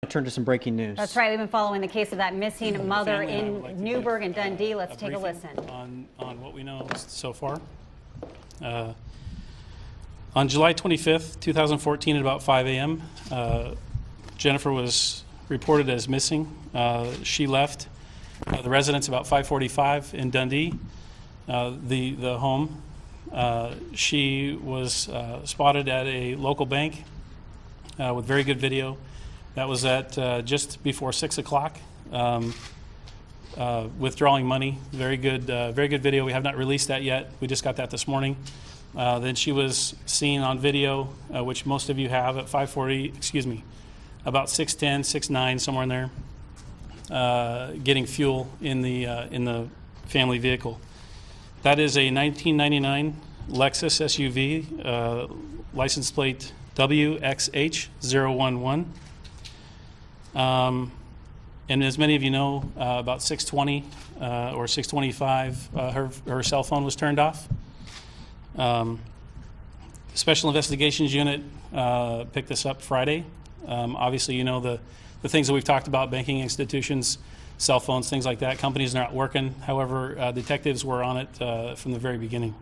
Turn to some breaking news. That's right. We've been following the case of that missing mother in Newberg and Dundee. Let's take a listen. On what we know so far. On July 25th, 2014 at about 5 a.m., Jennifer was reported as missing. She left the residence about 5:45 in Dundee, the home. She was spotted at a local bank with very good video. That was at just before 6 o'clock, withdrawing money. Very good video. We have not released that yet. We just got that this morning. Then she was seen on video, which most of you have, at 5:40. Excuse me, about 6:10, 6:09, somewhere in there, getting fuel in the family vehicle. That is a 1999 Lexus SUV, license plate WXH011. And as many of you know, about 6:20 or 6:25, her cell phone was turned off. Special Investigations Unit picked this up Friday. Obviously, you know the things that we've talked about: banking institutions, cell phones, things like that. Companies are not working. However, detectives were on it from the very beginning.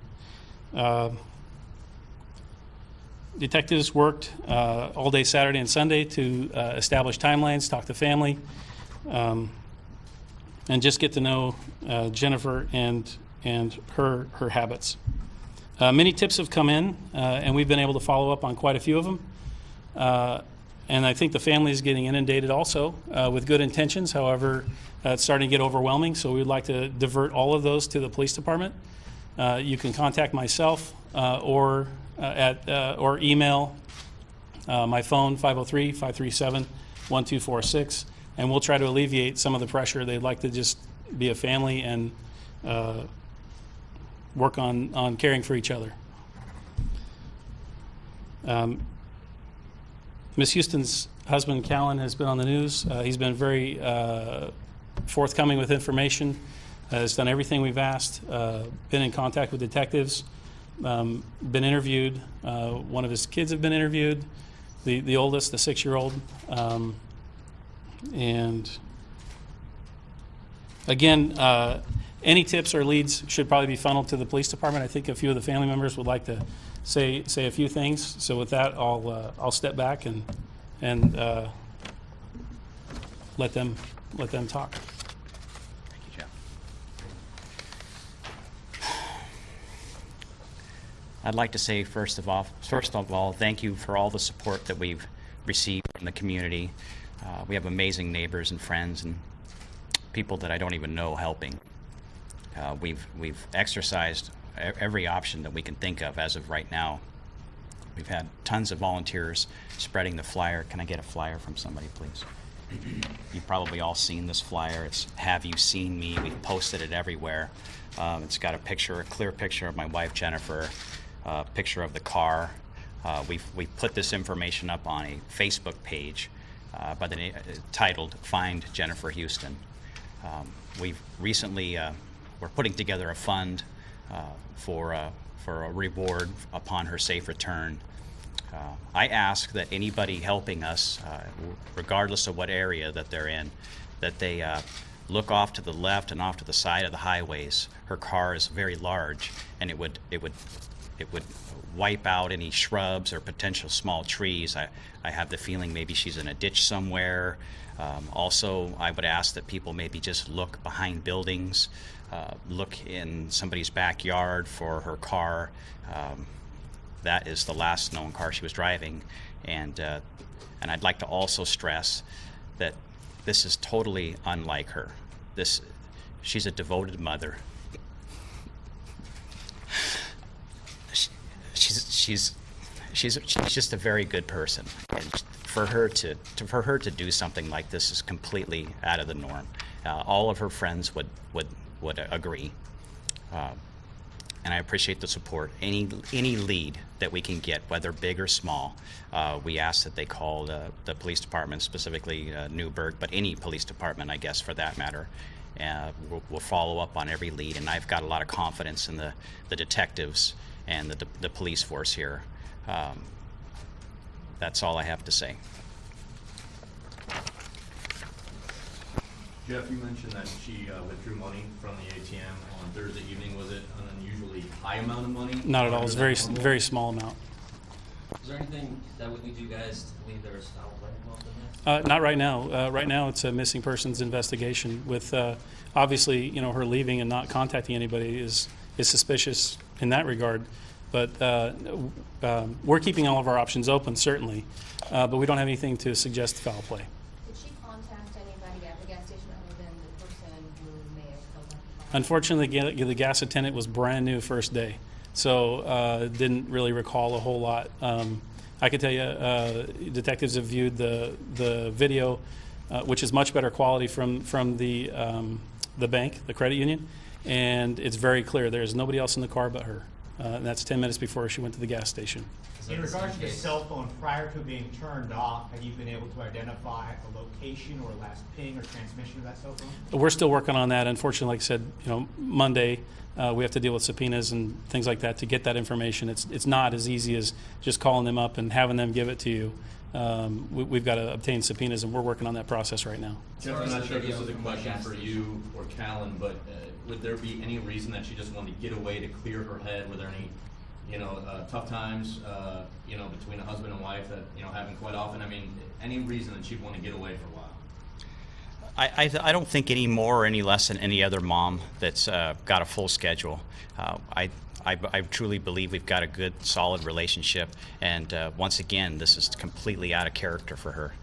Detectives worked all day Saturday and Sunday to establish timelines, talk to family, and just get to know Jennifer and her habits. Many tips have come in, and we've been able to follow up on quite a few of them. And I think the family is getting inundated also with good intentions. However, it's starting to get overwhelming, so we'd like to divert all of those to the police department. You can contact myself or email my phone, 503-537-1246, and we'll try to alleviate some of the pressure. They'd like to just be a family and work on caring for each other. Ms. Huston's husband, Kallen, has been on the news. He's been very forthcoming with information, has done everything we've asked, been in contact with detectives, been interviewed. One of his kids have been interviewed, the oldest, the 6-year-old. And again, any tips or leads should probably be funneled to the police department. I think a few of the family members would like to say a few things. So with that, I'll step back and let them talk. Thank you, Jeff. I'd like to say first of all, thank you for all the support that we've received from the community. We have amazing neighbors and friends and people that I don't even know helping. We've exercised every option that we can think of as of right now. We've had tons of volunteers spreading the flyer. Can I get a flyer from somebody, please? You've probably all seen this flyer. It's "Have you seen me?" We've posted it everywhere. It's got a clear picture of my wife Jennifer, a picture of the car. We've put this information up on a Facebook page by the titled "Find Jennifer Huston." We've recently we're putting together a fund for a reward upon her safe return. I ask that anybody helping us, regardless of what area that they're in, that they look off to the left and off to the side of the highways. Her car is very large, and it would wipe out any shrubs or potential small trees. I have the feeling maybe she's in a ditch somewhere. Also, I would ask that people maybe just look behind buildings, look in somebody's backyard for her car. That is the last known car she was driving, and I'd like to also stress that this is totally unlike her. She's a devoted mother. She's just a very good person, and for her to do something like this is completely out of the norm. All of her friends would agree, and I appreciate the support. Any lead that we can get, whether big or small, we ask that they call the police department, specifically Newberg, but any police department, I guess, for that matter. We'll follow up on every lead, and I've got a lot of confidence in the detectives and the police force here. That's all I have to say. Jeff, you mentioned that she withdrew money from the ATM on Thursday evening. Was it an unusually high amount of money? Not at all. It was a very small amount. Is there anything that would lead you guys to believe there was foul play involved in this? Not right now. Right now, it's a missing persons investigation. With obviously, her leaving and not contacting anybody is suspicious in that regard. But we're keeping all of our options open, certainly. But we don't have anything to suggest foul play. Did she contact anybody at the gas station other than the person who may have filled up the form? Unfortunately, the gas attendant was brand new first day, so didn't really recall a whole lot. I can tell you, detectives have viewed the video, which is much better quality from the bank, the credit union, and it's very clear. There's nobody else in the car but her. And that's 10 minutes before she went to the gas station. In regards to the cell phone, prior to being turned off, have you been able to identify a location or last ping or transmission of that cell phone? We're still working on that. Unfortunately, like I said, Monday we have to deal with subpoenas and things like that to get that information. It's not as easy as just calling them up and having them give it to you. We've got to obtain subpoenas, and we're working on that process right now. Jeff, I'm not sure if this is a question for you or Kallen, but would there be any reason that she just wanted to get away to clear her head? Were there any, tough times, between a husband and wife that, happen quite often? I mean, any reason that she'd want to get away for a while? I don't think any more or any less than any other mom that's got a full schedule. I truly believe we've got a good, solid relationship, and once again, this is completely out of character for her.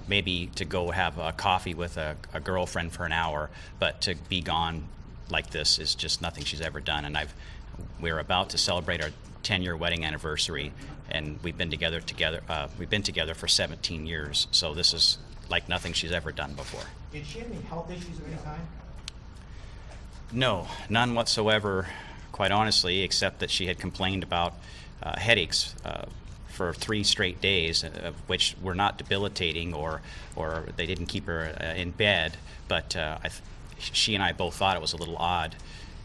Maybe to go have a coffee with a girlfriend for an hour, but to be gone like this is just nothing she's ever done. And we're about to celebrate our 10-year wedding anniversary, and we've been together for 17 years. So this is like nothing she's ever done before. Did she have any health issues of any kind? No, none whatsoever, quite honestly, except that she had complained about headaches for 3 straight days, which were not debilitating, or they didn't keep her in bed. But she and I both thought it was a little odd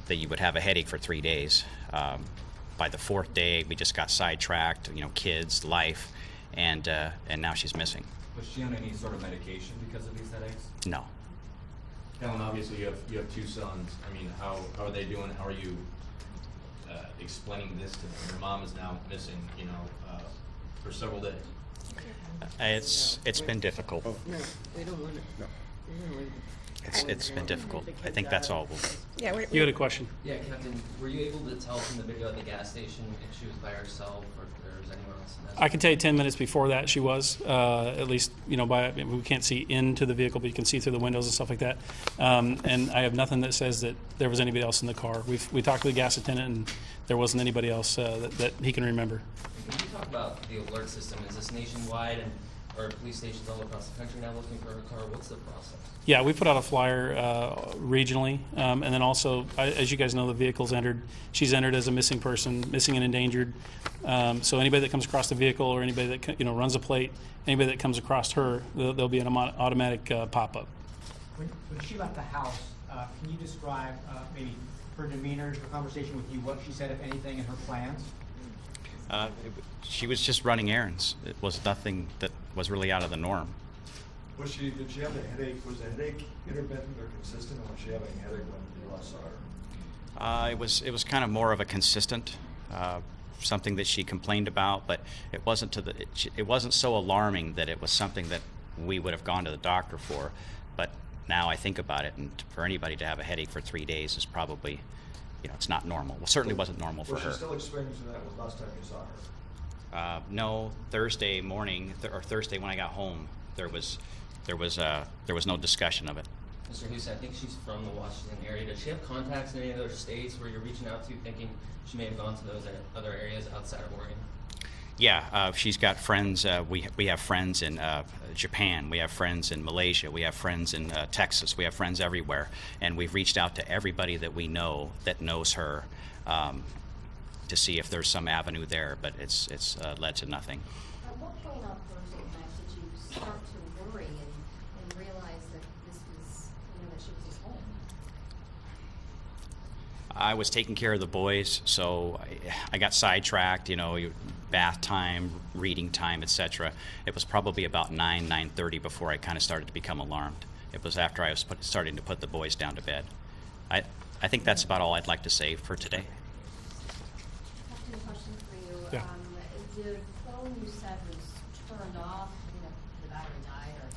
that you would have a headache for 3 days. By the 4th day, we just got sidetracked, kids, life, and now she's missing. Was she on any sort of medication because of these headaches? No. Kallen, obviously you have 2 sons. I mean, how are they doing? How are you explaining this to them? Your mom is now missing, for several days. It's been difficult. No, we don't want it. No. It's been difficult. I think that's all. Yeah, You had a question? Yeah, Captain, were you able to tell from the video at the gas station if she was by herself or if there was anyone else in that? I can tell you 10 minutes before that she was, at least, we can't see into the vehicle, but you can see through the windows and stuff like that. And I have nothing that says that there was anybody else in the car. We talked to the gas attendant, and there wasn't anybody else that he can remember. Can you talk about the alert system? Is this nationwide, and or police stations all across the country now looking for her car? What's the process? Yeah, we put out a flyer regionally, and then also, as you guys know, the vehicle's entered. She's entered as a missing person, missing and endangered. So anybody that comes across the vehicle, or anybody that runs a plate, anybody that comes across her, there'll be an automatic pop-up. When she left the house, can you describe maybe her demeanor, her conversation with you, what she said, if anything, and her plans? She was just running errands. It was nothing that was really out of the norm. Did she have a headache? Was the headache intermittent or consistent, or was she having a headache when you last saw her? It was kind of more of a consistent, something that she complained about, but it wasn't so alarming that it was something that we would have gone to the doctor for. But now I think about it, and for anybody to have a headache for 3 days is probably, it's not normal. Well, certainly wasn't normal for her. Was she still experiencing that was last time you saw her? No, Thursday morning or Thursday when I got home, there was no discussion of it. Mr. Huston, I think she's from the Washington area. Does she have contacts in any other states where you're reaching out to, thinking she may have gone to those other areas outside of Oregon? Yeah, she's got friends. We have friends in Japan. We have friends in Malaysia. We have friends in Texas. We have friends everywhere, and we've reached out to everybody that we know that knows her to see if there's some avenue there. But it's led to nothing. At what point on Thursday night did you start to worry and realize that this was, that she was home? I was taking care of the boys, so I got sidetracked, bath time, reading time, etc. It was probably about 9:30 before I kind of started to become alarmed. It was after I was starting to put the boys down to bed. I think that's about all I'd like to say for today. Captain, a question for you. Yeah. The phone you said was turned off, the battery died, or?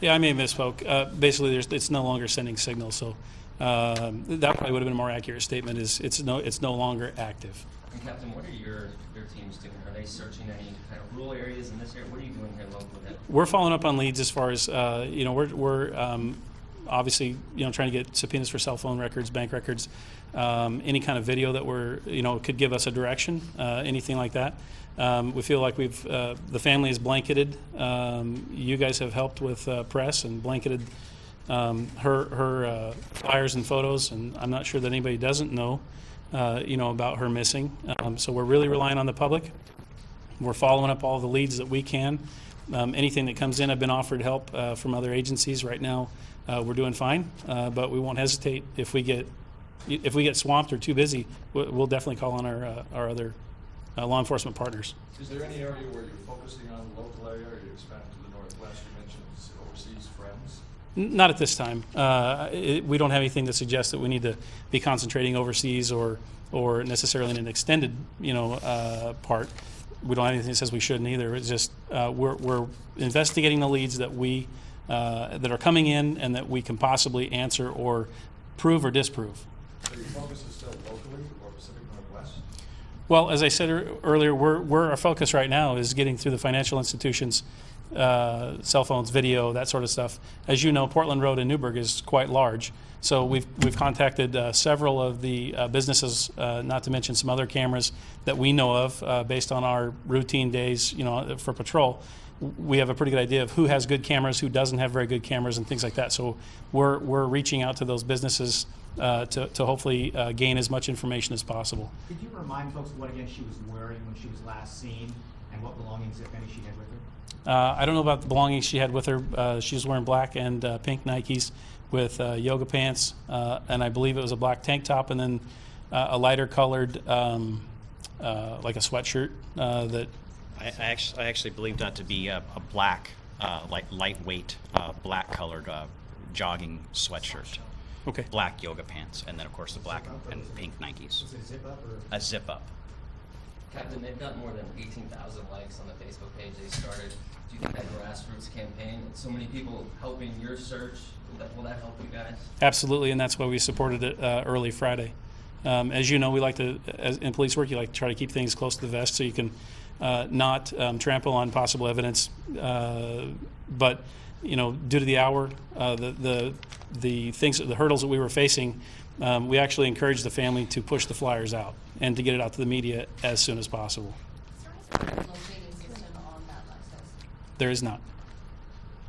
Yeah, I may have misspoke. Basically, it's no longer sending signals, so that probably would have been a more accurate statement. Is it's no longer active. And Captain, what are your teams doing? Are they searching any kind of rural areas in this area? What are you doing here locally? We're following up on leads as far as we're obviously trying to get subpoenas for cell phone records, bank records, any kind of video that could give us a direction, anything like that. We feel like the family is blanketed. You guys have helped with press and blanketed her flyers and photos, and I'm not sure that anybody doesn't know, about her missing. So we're really relying on the public. We're following up all the leads that we can. Anything that comes in, I've been offered help from other agencies. Right now, we're doing fine, but we won't hesitate if we get swamped or too busy. We'll definitely call on our other law enforcement partners. Is there any area where you're focusing on the local area, or are you expanding to the northwest? You mentioned overseas friends. Not at this time. We don't have anything that suggests that we need to be concentrating overseas or necessarily in an extended part. We don't have anything that says we shouldn't either. It's just we're investigating the leads that that are coming in and that we can possibly answer or prove or disprove. So your focus is still locally or Pacific Northwest? Well, as I said earlier, our focus right now is getting through the financial institutions, cell phones, video, that sort of stuff. As you know, Portland Road in Newberg is quite large. So we've contacted several of the businesses, not to mention some other cameras that we know of based on our routine days, for patrol. We have a pretty good idea of who has good cameras, who doesn't have very good cameras, and things like that. So we're reaching out to those businesses to hopefully gain as much information as possible. Could you remind folks what again she was wearing when she was last seen, and what belongings, if any, she had with her? I don't know about the belongings she had with her. She was wearing black and pink Nikes with yoga pants, and I believe it was a black tank top, and then a lighter colored, like a sweatshirt that. I actually believe that to be a black, lightweight, black colored jogging sweatshirt. Okay. Black yoga pants, and then of course the black and pink Nikes. Was it a zip up or? A zip up. Captain, they've got more than 18,000 likes on the Facebook page they started. Do you think that grassroots campaign, with so many people helping your search, will that help you guys? Absolutely, and that's why we supported it early Friday. As you know, we like to, in police work, you like to try to keep things close to the vest so you can not trample on possible evidence. But due to the hour, the hurdles that we were facing, we actually encouraged the family to push the flyers out and to get it out to the media as soon as possible. Is there a locating system on that Lexus? There is not.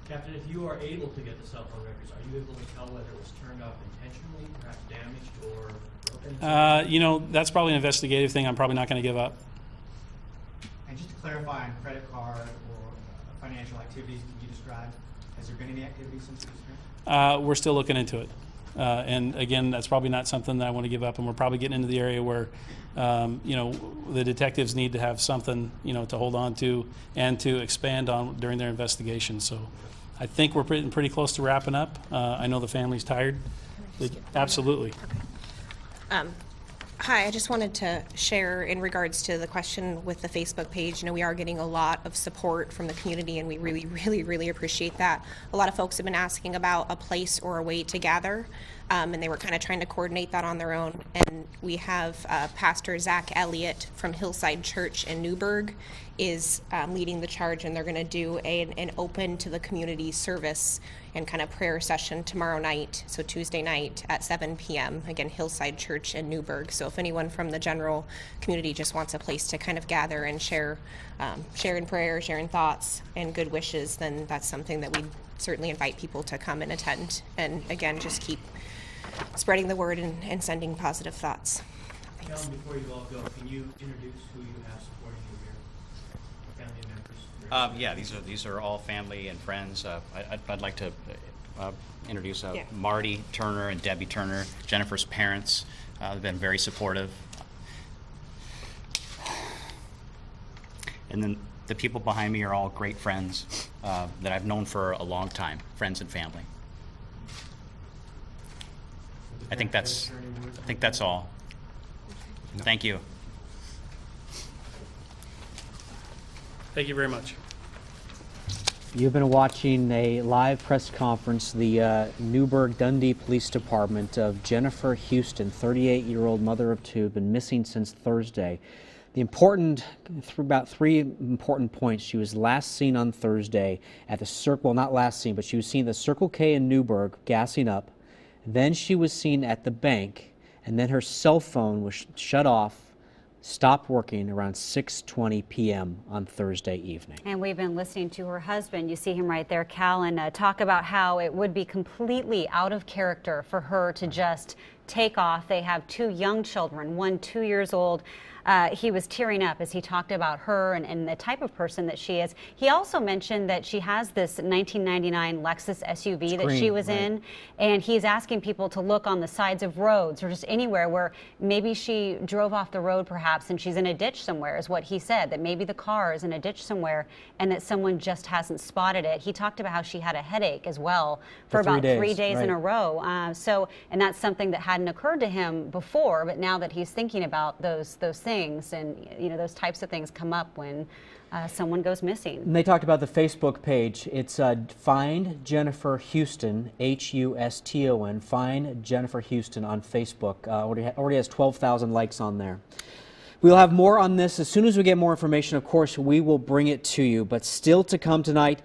Captain, if you are able to get the cell phone records, are you able to tell whether it was turned off intentionally, perhaps damaged, or broken? That's probably an investigative thing I'm probably not going to give up. And just to clarify on credit card or financial activities, can you describe, has there been any activity since it was turned? We're still looking into it. And again, that's probably not something that I want to give up, and we're probably getting into the area where, the detectives need to have something, to hold on to and to expand on during their investigation. So I think we're pretty close to wrapping up. I know the family's tired. Absolutely. Hi, I just wanted to share in regards to the question with the Facebook page. We are getting a lot of support from the community, and we really, really, really appreciate that. A lot of folks have been asking about a place or a way to gather, and they were kind of trying to coordinate that on their own. And we have Pastor Zach Elliott from Hillside Church in Newberg is leading the charge, and they're going to do an open to the community service and kind of prayer session tomorrow night, so Tuesday night at 7 p.m. Again, Hillside Church in Newberg. So if anyone from the general community just wants a place to kind of gather and share in prayer, sharing thoughts and good wishes, then that's something that we certainly invite people to come and attend. And again, just keep spreading the word and sending positive thoughts. Thanks. Kallen, before you all go, can you introduce who you have supporting you here? Family members? Yeah, these are all family and friends. I'd like to introduce Yeah. Marty Turner and Debbie Turner, Jennifer's parents. They've been very supportive. And then the people behind me are all great friends that I've known for a long time, friends and family. I think that's all. Thank you. Thank you very much. You've been watching a live press conference, the Newberg Dundee Police Department, of Jennifer Huston, 38-year-old mother of two, been missing since Thursday. About three important points. She was last seen on Thursday at the Circle, well, not last seen, but she was seen at the Circle K in Newberg gassing up. Then she was seen at the bank, and then her cell phone was shut off, stopped working around 6:20 p.m. on Thursday evening. And we've been listening to her husband. You see him right there, Kallen, talk about how it would be completely out of character for her to just take off. They have two young children, one 2 years old. He was tearing up as he talked about her and the type of person that she is. He also mentioned that she has this 1999 Lexus SUV that she was in, and he's asking people to look on the sides of roads or just anywhere where maybe she drove off the road perhaps and she's in a ditch somewhere, is what he said, that maybe the car is in a ditch somewhere and that someone just hasn't spotted it. He talked about how she had a headache as well for about 3 days in a row. And that's something that hadn't occurred to him before, but now that he's thinking about those things, and those types of things come up when someone goes missing. And they talked about the Facebook page. It's Find Jennifer Huston, Huston, Find Jennifer Huston on Facebook. Already has 12,000 likes on there. We'll have more on this as soon as we get more information. Of course, we will bring it to you. But still to come tonight,